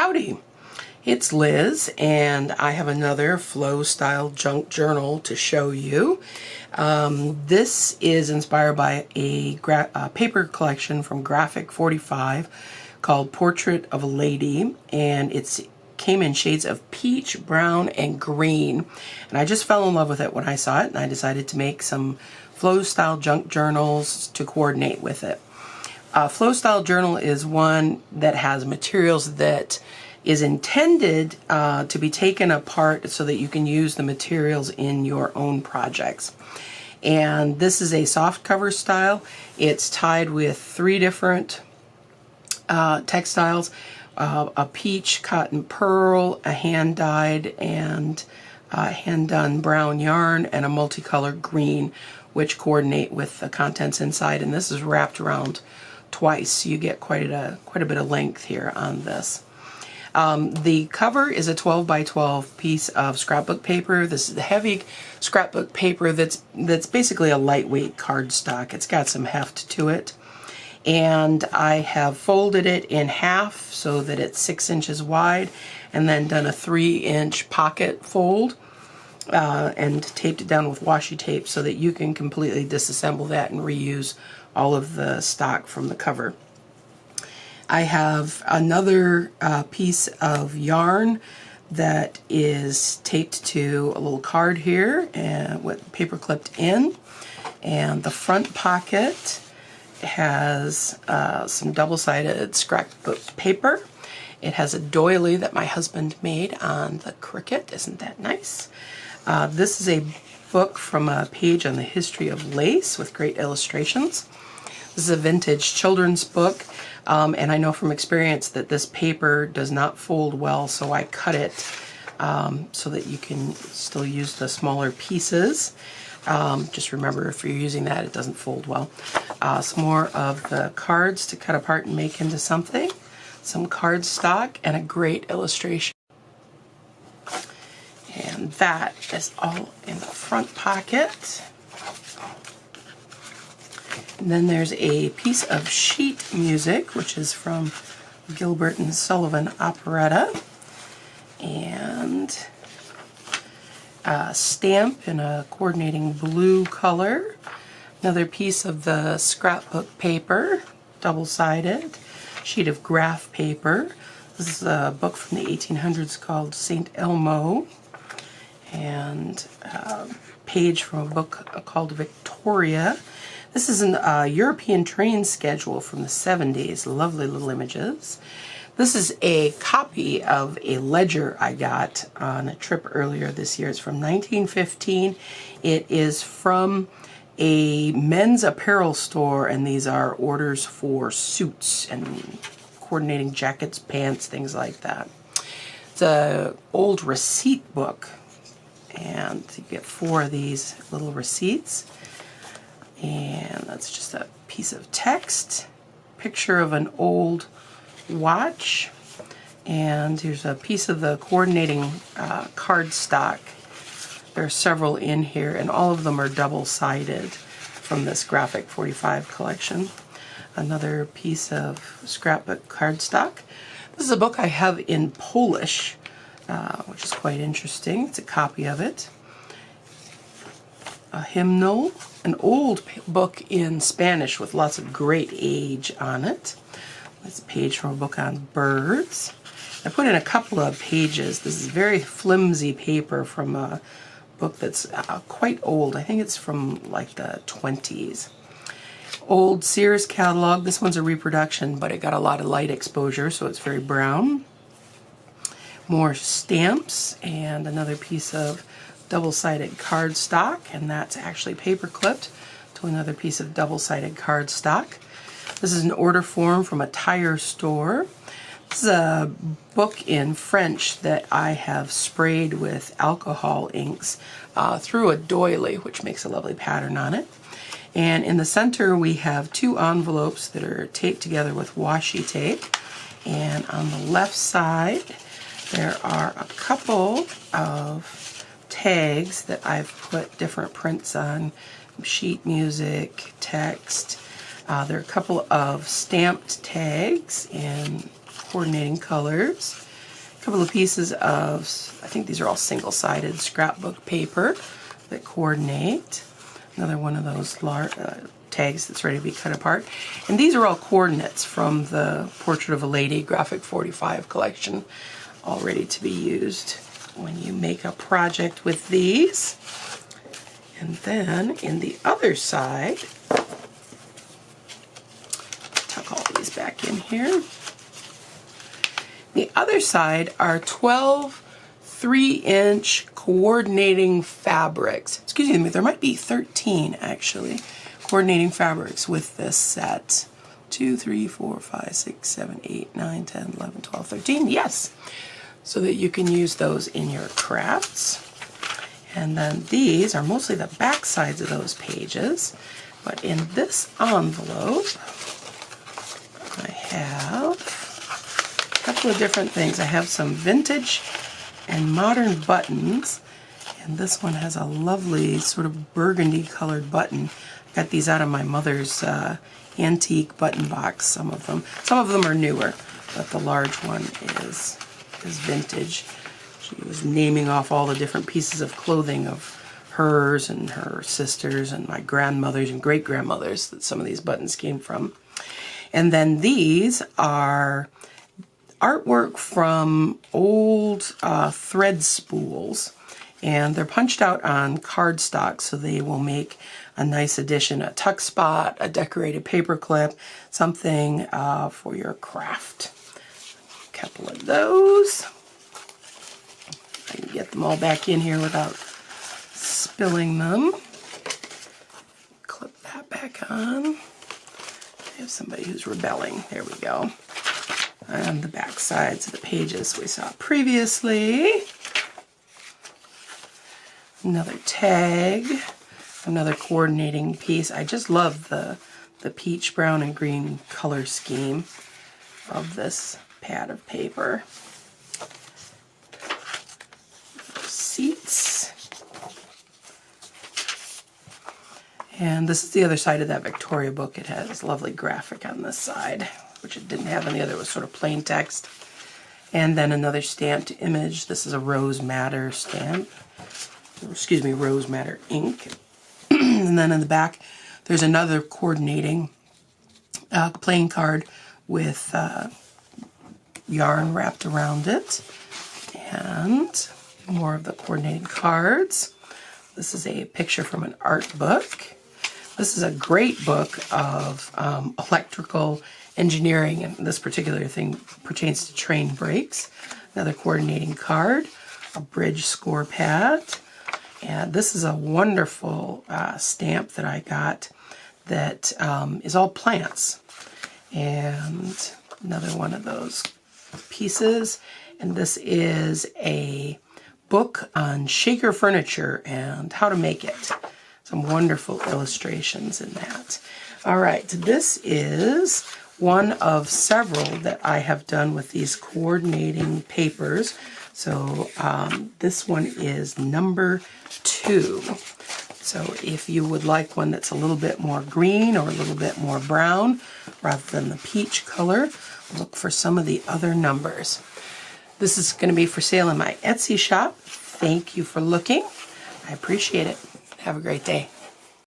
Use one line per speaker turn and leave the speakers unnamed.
Howdy, it's Liz, and I have another Flow Style Junk Journal to show you. This is inspired by a paper collection from Graphic 45 called Portrait of a Lady, and it came in shades of peach, brown, and green. And I just fell in love with it when I saw it, and I decided to make some Flow Style Junk Journals to coordinate with it. Flow Style Journal is one that has materials that is intended to be taken apart so that you can use the materials in your own projects. And this is a soft cover style. It's tied with 3 different textiles, a peach, cotton pearl, a hand-dyed and hand-done brown yarn, and a multicolored green, which coordinate with the contents inside. And this is wrapped around twice, so you get quite a bit of length here on this. The cover is a 12 by 12 piece of scrapbook paper. This is the heavy scrapbook paper that's basically a lightweight cardstock. It's got some heft to it. And I have folded it in half so that it's 6 inches wide, and then done a 3-inch pocket fold and taped it down with washi tape so that you can completely disassemble that and reuse all of the stock from the cover. I have another piece of yarn that is taped to a little card here and with paper clipped in, and the front pocket has some double-sided scrapbook paper. It has a doily that my husband made on the Cricut. Isn't that nice? This is a book from a page on the history of lace with great illustrations. This is a vintage children's book, and I know from experience that this paper does not fold well, so I cut it so that you can still use the smaller pieces. Just remember, if you're using that, it doesn't fold well. Some more of the cards to cut apart and make into something. Some cardstock and a great illustration. And that is all in the front pocket. And then there's a piece of sheet music, which is from Gilbert and Sullivan Operetta, and a stamp in a coordinating blue color. Another piece of the scrapbook paper, double-sided, sheet of graph paper. This is a book from the 1800s called St. Elmo, and a page from a book called Victoria. This is a European train schedule from the 70s. Lovely little images. This is a copy of a ledger I got on a trip earlier this year. It's from 1915. It is from a men's apparel store, and these are orders for suits and coordinating jackets, pants, things like that. It's an old receipt book, and you get 4 of these little receipts. And that's just a piece of text, picture of an old watch, and here's a piece of the coordinating cardstock. There are several in here, and all of them are double-sided from this Graphic 45 collection. Another piece of scrapbook cardstock. This is a book I have in Polish, which is quite interesting. It's a copy of it. A hymnal, an old book in Spanish with lots of great age on it. This page from a book on birds. I put in a couple of pages. This is very flimsy paper from a book that's quite old. I think it's from like the 20s. Old Sears catalog. This one's a reproduction, but it got a lot of light exposure, so it's very brown. More stamps, and another piece of double-sided cardstock, and that's actually paper clipped to another piece of double-sided cardstock. This is an order form from a tire store. This is a book in French that I have sprayed with alcohol inks through a doily, which makes a lovely pattern on it. And in the center we have 2 envelopes that are taped together with washi tape, and on the left side there are a couple of tags that I've put different prints on, sheet music, text. There are a couple of stamped tags in coordinating colors. couple of pieces of, I think these are all single-sided scrapbook paper that coordinate. Another one of those tags that's ready to be cut apart. And these are all coordinates from the Portrait of a Lady Graphic 45 collection, all ready to be used when you make a project with these. And then in the other side, tuck all these back in here. The other side are 12 3-inch coordinating fabrics. Excuse me, there might be 13 actually coordinating fabrics with this set. 2, 3, 4, 5, 6, 7, 8, 9, 10, 11, 12, 13. Yes, so that you can use those in your crafts. And then these are mostly the back sides of those pages. But in this envelope, I have a couple of different things. I have some vintage and modern buttons. And this one has a lovely sort of burgundy colored button. I got these out of my mother's antique button box, some of them. Some of them are newer, but the large one is vintage. She was naming off all the different pieces of clothing of hers and her sisters and my grandmothers and great-grandmothers that some of these buttons came from. And then these are artwork from old thread spools, and they're punched out on cardstock, so they will make a nice addition, a tuck spot, a decorated paper clip, something for your craft. A couple of those. I can get them all back in here without spilling them. Clip that back on. I have somebody who's rebelling. There we go. And the back sides of the pages we saw previously. Another tag. Another coordinating piece. I just love the peach, brown, and green color scheme of this pad of paper. Seats. And this is the other side of that Victoria book. It has a lovely graphic on this side, which it didn't have on the other. It was sort of plain text. And then another stamped image. This is a Rose Madder stamp. Excuse me, Rose Madder ink. And then in the back, there's another coordinating playing card with yarn wrapped around it. And more of the coordinating cards. This is a picture from an art book. This is a great book of electrical engineering, and this particular thing pertains to train brakes. Another coordinating card, a bridge score pad, and this is a wonderful stamp that I got that is all plants. And another one of those pieces, and this is a book on shaker furniture and how to make it. Some wonderful illustrations in that. All right, this is one of several that I have done with these coordinating papers. So this one is number 2. So if you would like one that's a little bit more green or a little bit more brown rather than the peach color, look for some of the other numbers. This is going to be for sale in my Etsy shop. Thank you for looking. I appreciate it. Have a great day.